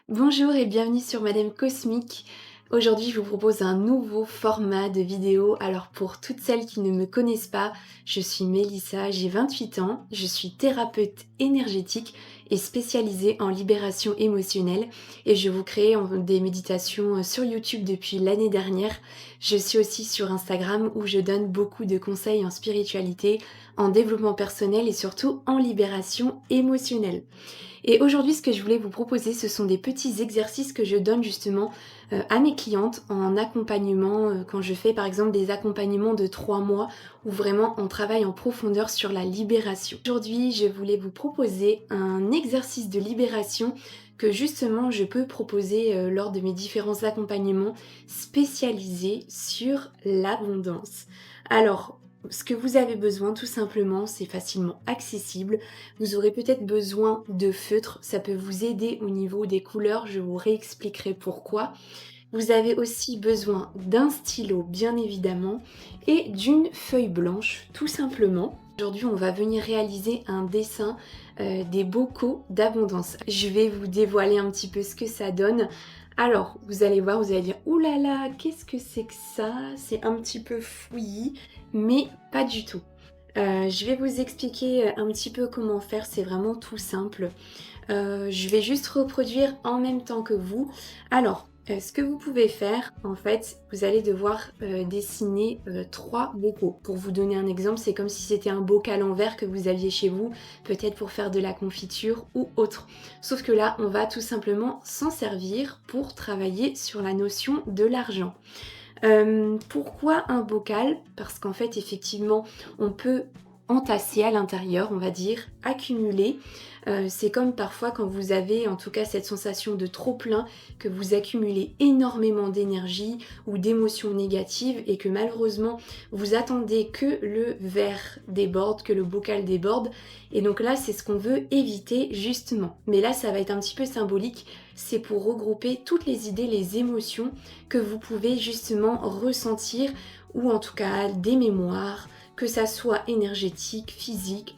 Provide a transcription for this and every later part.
Bonjour et bienvenue sur Madame Cosmique. Aujourd'hui, je vous propose un nouveau format de vidéo. Alors pour toutes celles qui ne me connaissent pas, je suis Mélissa, j'ai 28 ans, je suis thérapeute énergétique et spécialisée en libération émotionnelle et je vous crée des méditations sur YouTube depuis l'année dernière. Je suis aussi sur Instagram où je donne beaucoup de conseils en spiritualité, en développement personnel et surtout en libération émotionnelle. Et aujourd'hui, ce que je voulais vous proposer, ce sont des petits exercices que je donne justement à mes clientes en accompagnement, quand je fais par exemple des accompagnements de 3 mois où vraiment on travaille en profondeur sur la libération. Aujourd'hui, je voulais vous proposer un exercice de libération que justement je peux proposer lors de mes différents accompagnements spécialisés sur l'abondance. Alors, ce que vous avez besoin tout simplement, c'est facilement accessible. Vous aurez peut-être besoin de feutres, ça peut vous aider au niveau des couleurs, je vous réexpliquerai pourquoi. Vous avez aussi besoin d'un stylo bien évidemment et d'une feuille blanche tout simplement. Aujourd'hui on va venir réaliser un dessin des bocaux d'abondance. Je vais vous dévoiler un petit peu ce que ça donne. Alors vous allez voir, vous allez dire ouh là là, qu'est-ce que c'est que ça? C'est un petit peu fouillis, mais pas du tout. Je vais vous expliquer un petit peu comment faire, c'est vraiment tout simple. Je vais juste reproduire en même temps que vous. Alors, ce que vous pouvez faire, en fait, vous allez devoir dessiner 3 bocaux. Pour vous donner un exemple, c'est comme si c'était un bocal en verre que vous aviez chez vous, peut-être pour faire de la confiture ou autre. Sauf que là, on va tout simplement s'en servir pour travailler sur la notion de l'argent. Pourquoi un bocal? Parce qu'en fait, effectivement, on peut entasser à l'intérieur, on va dire, accumuler. C'est comme parfois quand vous avez en tout cas cette sensation de trop plein, que vous accumulez énormément d'énergie ou d'émotions négatives et que malheureusement vous attendez que le verre déborde, que le bocal déborde. Et donc là, c'est ce qu'on veut éviter justement. Mais là, ça va être un petit peu symbolique. C'est pour regrouper toutes les idées, les émotions que vous pouvez justement ressentir ou en tout cas des mémoires, que ça soit énergétique, physique,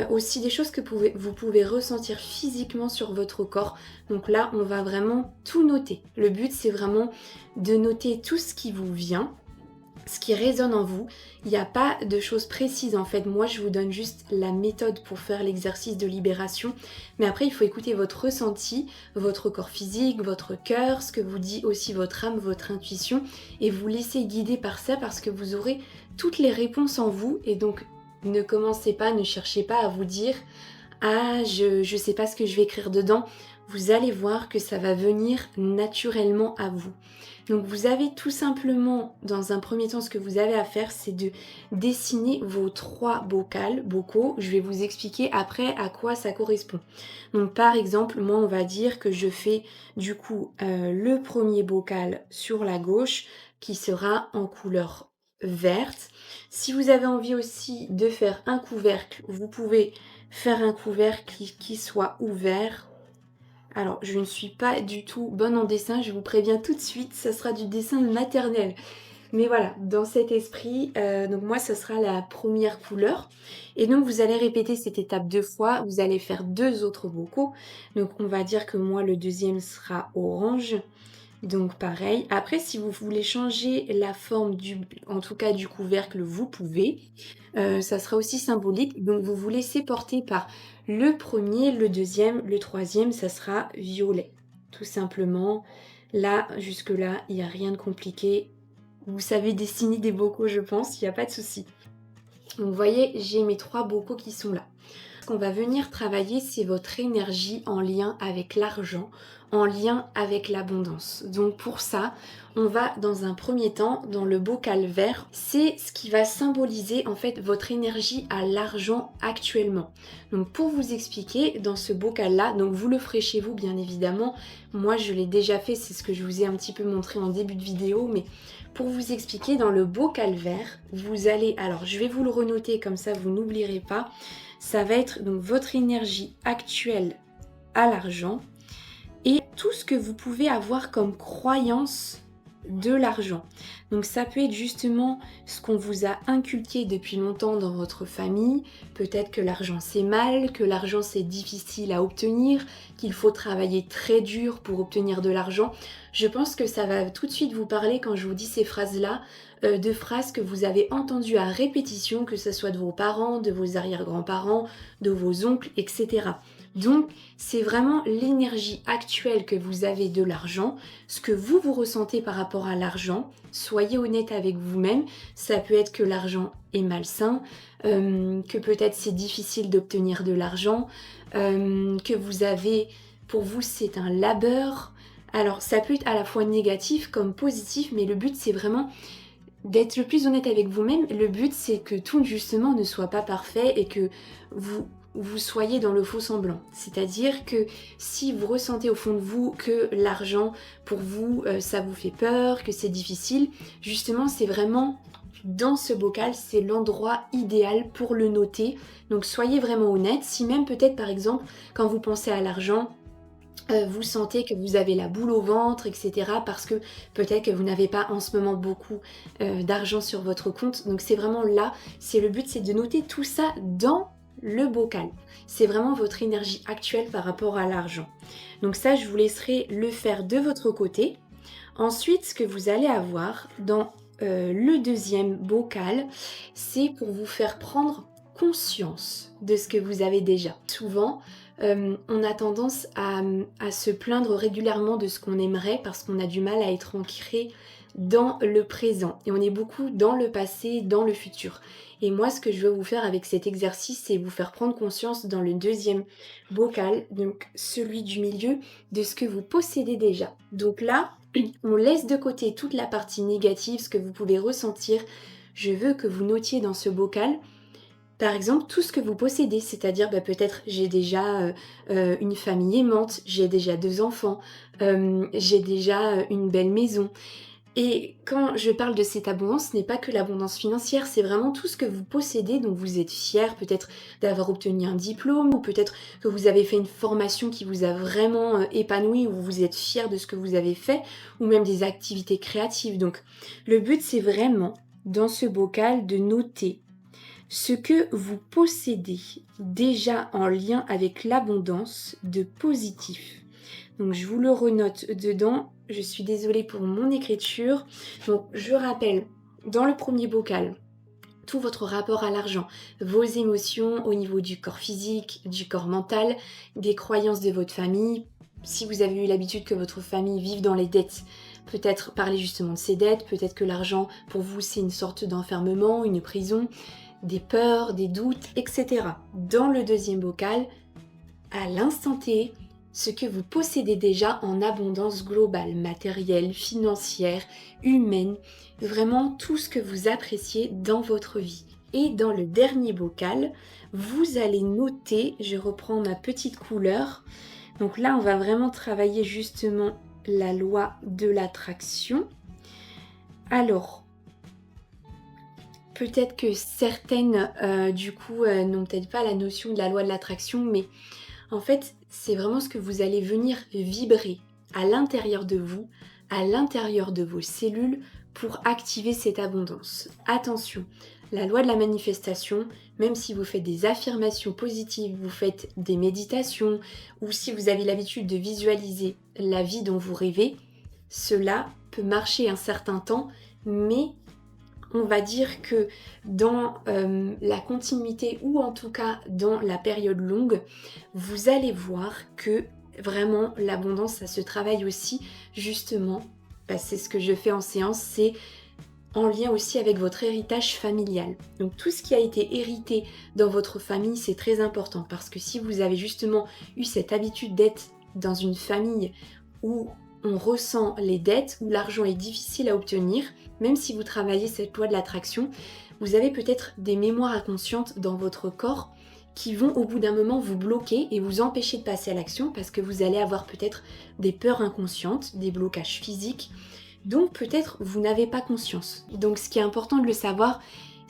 aussi des choses que vous pouvez ressentir physiquement sur votre corps. Donc là, on va vraiment tout noter. Le but, c'est vraiment de noter tout ce qui vous vient, ce qui résonne en vous. Il n'y a pas de choses précises en fait. Moi, je vous donne juste la méthode pour faire l'exercice de libération. Mais après, il faut écouter votre ressenti, votre corps physique, votre cœur, ce que vous dit aussi votre âme, votre intuition. Et vous laisser guider par ça parce que vous aurez toutes les réponses en vous. Et donc, ne commencez pas, ne cherchez pas à vous dire ah, je sais pas ce que je vais écrire dedans. Vous allez voir que ça va venir naturellement à vous. Donc vous avez tout simplement, dans un premier temps, ce que vous avez à faire, c'est de dessiner vos 3 bocaux. Je vais vous expliquer après à quoi ça correspond. Donc par exemple, moi on va dire que je fais du coup le premier bocal sur la gauche qui sera en couleur verte. Si vous avez envie aussi de faire un couvercle, vous pouvez faire un couvercle qui soit ouvert. Alors, je ne suis pas du tout bonne en dessin, je vous préviens tout de suite, ça sera du dessin maternel. Mais voilà, dans cet esprit, donc moi, ce sera la première couleur. Et donc, vous allez répéter cette étape 2 fois, vous allez faire 2 autres bocaux. Donc, on va dire que moi, le deuxième sera orange. Donc pareil. Après, si vous voulez changer la forme en tout cas du couvercle, vous pouvez. Ça sera aussi symbolique. Donc vous vous laissez porter par le premier, le deuxième, le troisième, ça sera violet. Tout simplement. Là, jusque-là, il n'y a rien de compliqué. Vous savez dessiner des bocaux, je pense, il n'y a pas de souci. Donc vous voyez, j'ai mes 3 bocaux qui sont là. Ce qu'on va venir travailler, c'est votre énergie en lien avec l'argent, en lien avec l'abondance. Donc pour ça, on va dans un premier temps dans le bocal vert. C'est ce qui va symboliser en fait votre énergie à l'argent actuellement. Donc pour vous expliquer, dans ce bocal-là, donc vous le ferez chez vous bien évidemment. Moi je l'ai déjà fait, c'est ce que je vous ai un petit peu montré en début de vidéo, mais pour vous expliquer, dans le bocal vert, vous allez, alors je vais vous le renoter comme ça vous n'oublierez pas, ça va être donc votre énergie actuelle à l'argent et tout ce que vous pouvez avoir comme croyance de l'argent. Donc ça peut être justement ce qu'on vous a inculqué depuis longtemps dans votre famille. Peut-être que l'argent c'est mal, que l'argent c'est difficile à obtenir, qu'il faut travailler très dur pour obtenir de l'argent. Je pense que ça va tout de suite vous parler quand je vous dis ces phrases-là, de phrases que vous avez entendues à répétition, que ce soit de vos parents, de vos arrière-grands-parents, de vos oncles, etc. Donc, c'est vraiment l'énergie actuelle que vous avez de l'argent, ce que vous ressentez par rapport à l'argent. Soyez honnête avec vous-même. Ça peut être que l'argent est malsain, que peut-être c'est difficile d'obtenir de l'argent, que vous avez, pour vous, c'est un labeur. Alors, ça peut être à la fois négatif comme positif, mais le but, c'est vraiment d'être le plus honnête avec vous-même. Le but, c'est que tout, justement, ne soit pas parfait et que vous soyez dans le faux semblant. C'est-à-dire que si vous ressentez au fond de vous que l'argent, pour vous, ça vous fait peur, que c'est difficile, justement, c'est vraiment dans ce bocal, c'est l'endroit idéal pour le noter. Donc soyez vraiment honnête. Si même peut-être, par exemple, quand vous pensez à l'argent, vous sentez que vous avez la boule au ventre, etc. parce que peut-être que vous n'avez pas en ce moment beaucoup d'argent sur votre compte. Donc c'est vraiment là, le but, c'est de noter tout ça dans le bocal. C'est vraiment votre énergie actuelle par rapport à l'argent. Donc ça, je vous laisserai le faire de votre côté. Ensuite, ce que vous allez avoir dans le deuxième bocal, c'est pour vous faire prendre conscience de ce que vous avez déjà. Souvent, on a tendance à se plaindre régulièrement de ce qu'on aimerait parce qu'on a du mal à être ancré dans le présent et on est beaucoup dans le passé, dans le futur. Et moi, ce que je veux vous faire avec cet exercice, c'est vous faire prendre conscience dans le deuxième bocal, donc celui du milieu, de ce que vous possédez déjà. Donc là, on laisse de côté toute la partie négative, ce que vous pouvez ressentir. Je veux que vous notiez dans ce bocal, par exemple, tout ce que vous possédez, c'est-à-dire peut-être j'ai déjà une famille aimante, j'ai déjà 2 enfants, j'ai déjà une belle maison. Et quand je parle de cette abondance, ce n'est pas que l'abondance financière, c'est vraiment tout ce que vous possédez, dont vous êtes fier, peut-être d'avoir obtenu un diplôme, ou peut-être que vous avez fait une formation qui vous a vraiment épanoui, ou vous êtes fier de ce que vous avez fait, ou même des activités créatives. Donc le but, c'est vraiment, dans ce bocal, de noter ce que vous possédez déjà en lien avec l'abondance de positif. Donc je vous le renote dedans. Je suis désolée pour mon écriture. Donc je rappelle, dans le premier bocal, tout votre rapport à l'argent, vos émotions au niveau du corps physique, du corps mental, des croyances de votre famille. Si vous avez eu l'habitude que votre famille vive dans les dettes, peut-être parler justement de ces dettes, peut-être que l'argent pour vous c'est une sorte d'enfermement, une prison, des peurs, des doutes, etc. Dans le deuxième bocal, à l'instant T, ce que vous possédez déjà en abondance globale, matérielle, financière, humaine, vraiment tout ce que vous appréciez dans votre vie. Et dans le dernier bocal, vous allez noter, je reprends ma petite couleur, donc là on va vraiment travailler justement la loi de l'attraction. Alors, peut-être que certaines, n'ont peut-être pas la notion de la loi de l'attraction, mais en fait, c'est vraiment ce que vous allez venir vibrer à l'intérieur de vous, à l'intérieur de vos cellules, pour activer cette abondance. Attention, la loi de la manifestation, même si vous faites des affirmations positives, vous faites des méditations, ou si vous avez l'habitude de visualiser la vie dont vous rêvez, cela peut marcher un certain temps, mais on va dire que dans la continuité ou en tout cas dans la période longue, vous allez voir que vraiment l'abondance, ça se travaille aussi justement, c'est ce que je fais en séance, c'est en lien aussi avec votre héritage familial. Donc tout ce qui a été hérité dans votre famille, c'est très important parce que si vous avez justement eu cette habitude d'être dans une famille où on ressent les dettes, où l'argent est difficile à obtenir, même si vous travaillez cette loi de l'attraction, vous avez peut-être des mémoires inconscientes dans votre corps qui vont au bout d'un moment vous bloquer et vous empêcher de passer à l'action parce que vous allez avoir peut-être des peurs inconscientes, des blocages physiques, donc peut-être vous n'avez pas conscience. Donc ce qui est important de le savoir,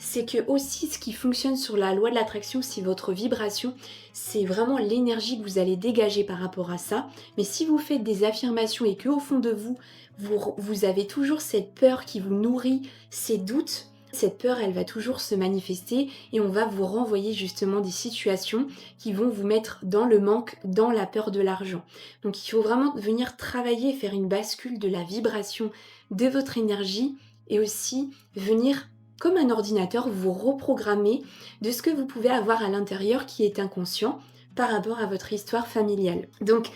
c'est que aussi ce qui fonctionne sur la loi de l'attraction, c'est votre vibration, c'est vraiment l'énergie que vous allez dégager par rapport à ça. Mais si vous faites des affirmations et qu'au fond de vous, vous avez toujours cette peur qui vous nourrit, ces doutes, cette peur, elle va toujours se manifester et on va vous renvoyer justement des situations qui vont vous mettre dans le manque, dans la peur de l'argent. Donc il faut vraiment venir travailler, faire une bascule de la vibration de votre énergie et aussi venir, comme un ordinateur, vous reprogrammer de ce que vous pouvez avoir à l'intérieur qui est inconscient par rapport à votre histoire familiale. Donc,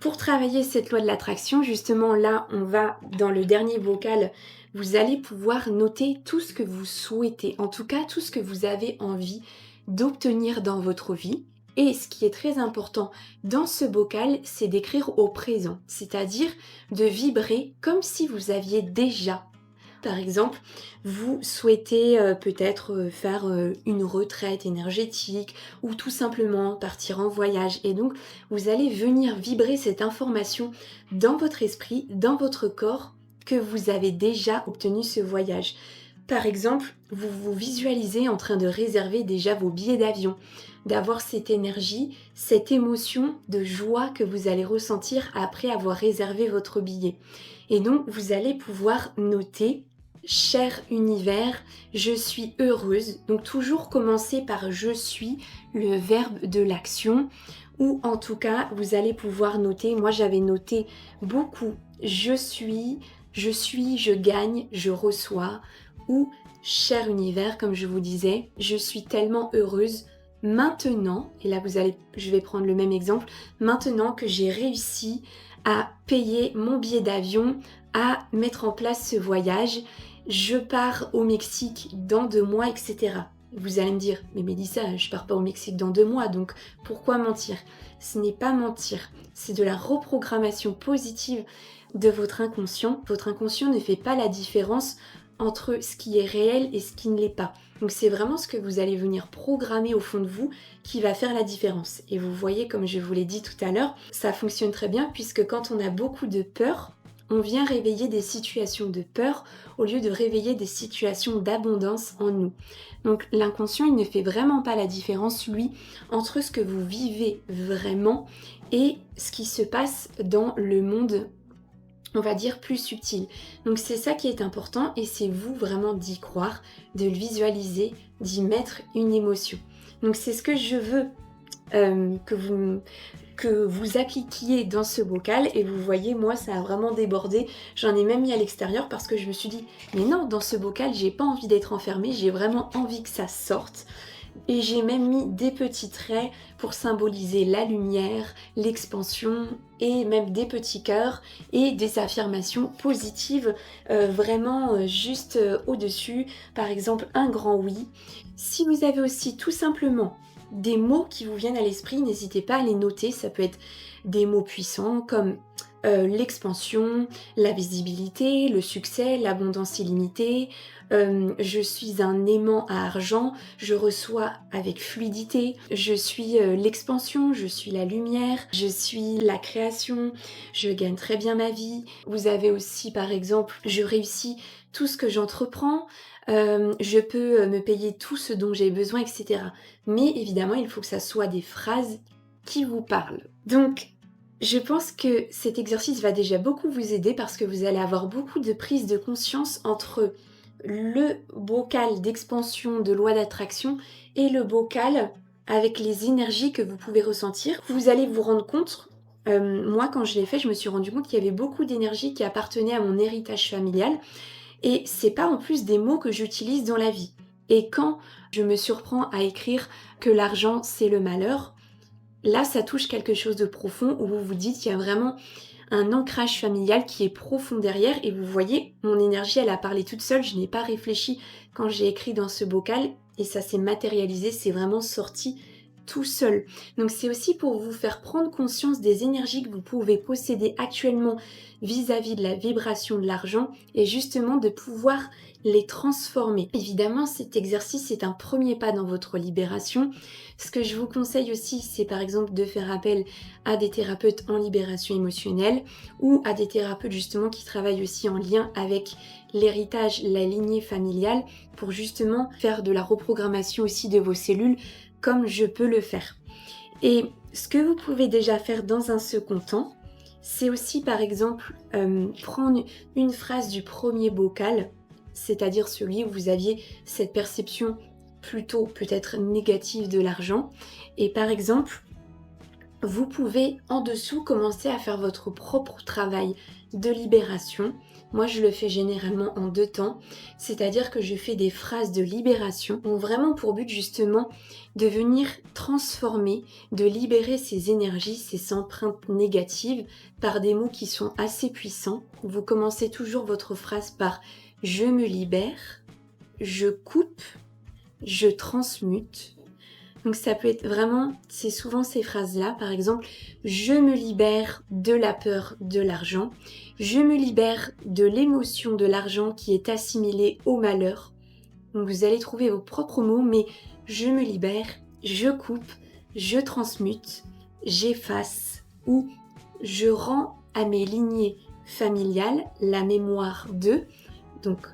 pour travailler cette loi de l'attraction, justement là, on va dans le dernier vocal, vous allez pouvoir noter tout ce que vous souhaitez, en tout cas tout ce que vous avez envie d'obtenir dans votre vie. Et ce qui est très important dans ce bocal, c'est d'écrire au présent, c'est-à-dire de vibrer comme si vous aviez déjà. Par exemple, vous souhaitez peut-être faire une retraite énergétique ou tout simplement partir en voyage. Et donc, vous allez venir vibrer cette information dans votre esprit, dans votre corps, que vous avez déjà obtenu ce voyage. Par exemple, vous vous visualisez en train de réserver déjà vos billets d'avion, d'avoir cette énergie, cette émotion de joie que vous allez ressentir après avoir réservé votre billet. Et donc, vous allez pouvoir noter: cher univers, je suis heureuse. Donc toujours commencer par je suis, le verbe de l'action. Ou en tout cas, vous allez pouvoir noter, moi j'avais noté beaucoup, je suis, je gagne, je reçois. Ou cher univers, comme je vous disais, je suis tellement heureuse maintenant, et là je vais prendre le même exemple, maintenant que j'ai réussi à payer mon billet d'avion, à mettre en place ce voyage, je pars au Mexique dans 2 mois, etc. Vous allez me dire, mais Mélissa, je pars pas au Mexique dans 2 mois, donc pourquoi mentir? Ce n'est pas mentir, c'est de la reprogrammation positive de votre inconscient. Votre inconscient ne fait pas la différence entre ce qui est réel et ce qui ne l'est pas. Donc c'est vraiment ce que vous allez venir programmer au fond de vous qui va faire la différence. Et vous voyez, comme je vous l'ai dit tout à l'heure, ça fonctionne très bien puisque quand on a beaucoup de peur, on vient réveiller des situations de peur au lieu de réveiller des situations d'abondance en nous. Donc l'inconscient, il ne fait vraiment pas la différence, lui, entre ce que vous vivez vraiment et ce qui se passe dans le monde, on va dire, plus subtil. Donc c'est ça qui est important et c'est vous vraiment d'y croire, de le visualiser, d'y mettre une émotion. Donc c'est ce que je veux que vous appliquiez dans ce bocal et vous voyez, moi ça a vraiment débordé, j'en ai même mis à l'extérieur parce que je me suis dit mais non, dans ce bocal j'ai pas envie d'être enfermée, j'ai vraiment envie que ça sorte. Et j'ai même mis des petits traits pour symboliser la lumière, l'expansion et même des petits cœurs et des affirmations positives vraiment juste au-dessus. Par exemple, un grand oui. Si vous avez aussi tout simplement des mots qui vous viennent à l'esprit, n'hésitez pas à les noter. Ça peut être des mots puissants comme l'expansion, la visibilité, le succès, l'abondance illimitée. Je suis un aimant à argent, je reçois avec fluidité, je suis l'expansion, je suis la lumière, je suis la création, je gagne très bien ma vie. Vous avez aussi par exemple, je réussis tout ce que j'entreprends, je peux me payer tout ce dont j'ai besoin, etc. Mais évidemment, il faut que ça soit des phrases qui vous parlent. Donc, je pense que cet exercice va déjà beaucoup vous aider parce que vous allez avoir beaucoup de prise de conscience entre le bocal d'expansion de loi d'attraction et le bocal avec les énergies que vous pouvez ressentir. Vous allez vous rendre compte, moi quand je l'ai fait, je me suis rendu compte qu'il y avait beaucoup d'énergie qui appartenait à mon héritage familial et c'est pas en plus des mots que j'utilise dans la vie. Et quand je me surprends à écrire que l'argent c'est le malheur, là ça touche quelque chose de profond où vous vous dites qu'il y a vraiment un ancrage familial qui est profond derrière et vous voyez, mon énergie elle a parlé toute seule, je n'ai pas réfléchi quand j'ai écrit dans ce bocal et ça s'est matérialisé, c'est vraiment sorti tout seul. Donc c'est aussi pour vous faire prendre conscience des énergies que vous pouvez posséder actuellement vis-à-vis de la vibration de l'argent et justement de pouvoir les transformer. Évidemment, cet exercice est un premier pas dans votre libération. Ce que je vous conseille aussi, c'est par exemple de faire appel à des thérapeutes en libération émotionnelle ou à des thérapeutes justement qui travaillent aussi en lien avec l'héritage, la lignée familiale pour justement faire de la reprogrammation aussi de vos cellules comme je peux le faire. Et ce que vous pouvez déjà faire dans un second temps, c'est aussi par exemple prendre une phrase du premier bocal, c'est-à-dire celui où vous aviez cette perception plutôt peut-être négative de l'argent. Et par exemple, vous pouvez en dessous commencer à faire votre propre travail de libération. Moi, je le fais généralement en 2 temps, c'est-à-dire que je fais des phrases de libération qui ont vraiment pour but justement de venir transformer, de libérer ces énergies, ces empreintes négatives par des mots qui sont assez puissants. Vous commencez toujours votre phrase par « je me libère »,« je coupe »,« je transmute ». Donc ça peut être vraiment, c'est souvent ces phrases-là, par exemple, je me libère de la peur de l'argent, je me libère de l'émotion de l'argent qui est assimilée au malheur. Donc vous allez trouver vos propres mots, mais je me libère, je coupe, je transmute, j'efface ou je rends à mes lignées familiales la mémoire de, donc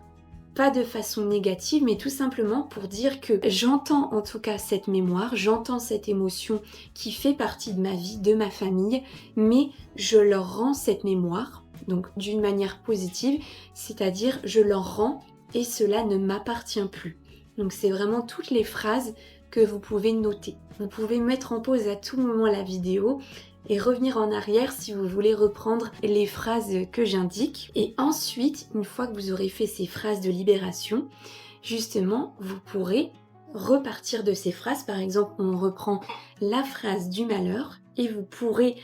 pas de façon négative, mais tout simplement pour dire que j'entends en tout cas cette mémoire, j'entends cette émotion qui fait partie de ma vie, de ma famille, mais je leur rends cette mémoire, donc d'une manière positive, c'est-à-dire je leur rends et cela ne m'appartient plus. Donc c'est vraiment toutes les phrases que vous pouvez noter. Vous pouvez mettre en pause à tout moment la vidéo et revenir en arrière si vous voulez reprendre les phrases que j'indique. Et ensuite, une fois que vous aurez fait ces phrases de libération, justement, vous pourrez repartir de ces phrases. Par exemple, on reprend la phrase du malheur et vous pourrez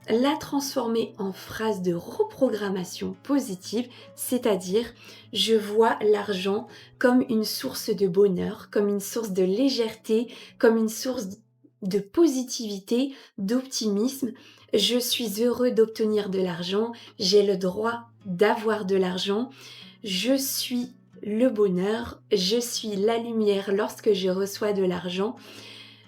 la transformer en phrase de reprogrammation positive, c'est-à-dire je vois l'argent comme une source de bonheur, comme une source de légèreté, comme une source de positivité, d'optimisme. Je suis heureux d'obtenir de l'argent, j'ai le droit d'avoir de l'argent, je suis le bonheur, je suis la lumière lorsque je reçois de l'argent,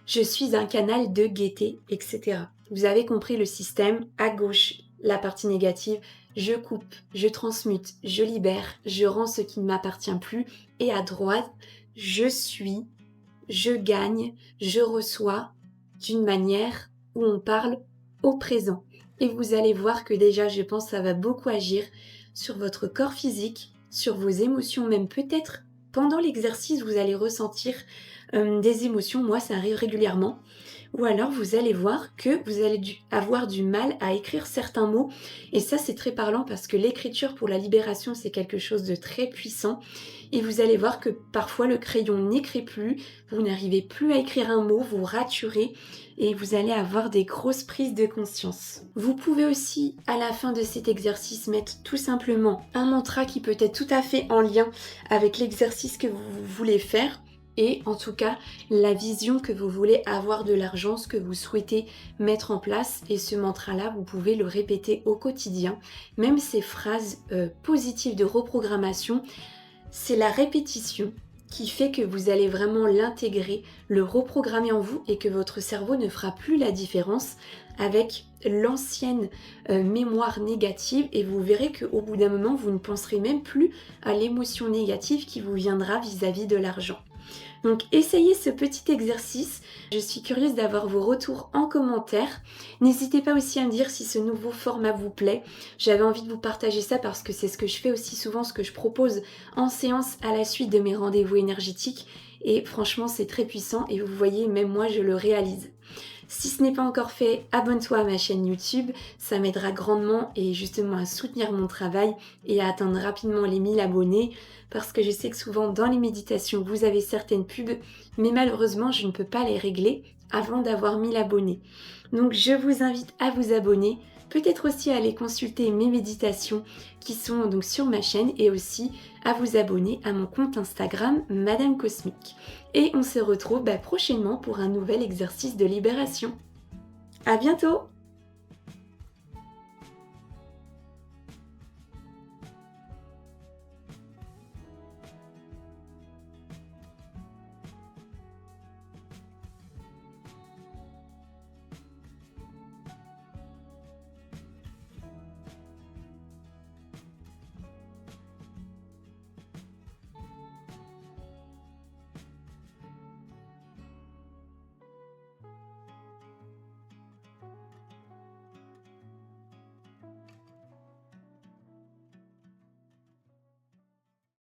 je suis un canal de gaieté, etc. Vous avez compris le système. À gauche, la partie négative, je coupe, je transmute, je libère, je rends ce qui ne m'appartient plus. Et à droite, je suis, je gagne, je reçois d'une manière où on parle au présent. Et vous allez voir que déjà, je pense, ça va beaucoup agir sur votre corps physique, sur vos émotions, même peut-être pendant l'exercice, vous allez ressentir des émotions. Moi, ça arrive régulièrement. Ou alors, vous allez voir que vous allez avoir du mal à écrire certains mots. Et ça, c'est très parlant parce que l'écriture pour la libération, c'est quelque chose de très puissant. Et vous allez voir que parfois, le crayon n'écrit plus. Vous n'arrivez plus à écrire un mot, vous raturez et vous allez avoir des grosses prises de conscience. Vous pouvez aussi, à la fin de cet exercice, mettre tout simplement un mantra qui peut être tout à fait en lien avec l'exercice que vous voulez faire. Et en tout cas, la vision que vous voulez avoir de l'argent, ce que vous souhaitez mettre en place. Et ce mantra-là, vous pouvez le répéter au quotidien. Même ces phrases positives de reprogrammation, c'est la répétition qui fait que vous allez vraiment l'intégrer, le reprogrammer en vous et que votre cerveau ne fera plus la différence avec l'ancienne mémoire négative et vous verrez qu'au bout d'un moment, vous ne penserez même plus à l'émotion négative qui vous viendra vis-à-vis de l'argent. Donc essayez ce petit exercice, je suis curieuse d'avoir vos retours en commentaire. N'hésitez pas aussi à me dire si ce nouveau format vous plaît. J'avais envie de vous partager ça parce que c'est ce que je fais aussi souvent, ce que je propose en séance à la suite de mes rendez-vous énergétiques. Et franchement c'est très puissant et vous voyez, même moi je le réalise. Si ce n'est pas encore fait, abonne-toi à ma chaîne YouTube, ça m'aidera grandement et justement à soutenir mon travail et à atteindre rapidement les 1000 abonnés parce que je sais que souvent dans les méditations vous avez certaines pubs mais malheureusement je ne peux pas les régler avant d'avoir 1000 abonnés. Donc je vous invite à vous abonner peut-être aussi à aller consulter mes méditations qui sont donc sur ma chaîne et aussi à vous abonner à mon compte Instagram Madame Cosmique. Et on se retrouve prochainement pour un nouvel exercice de libération. À bientôt!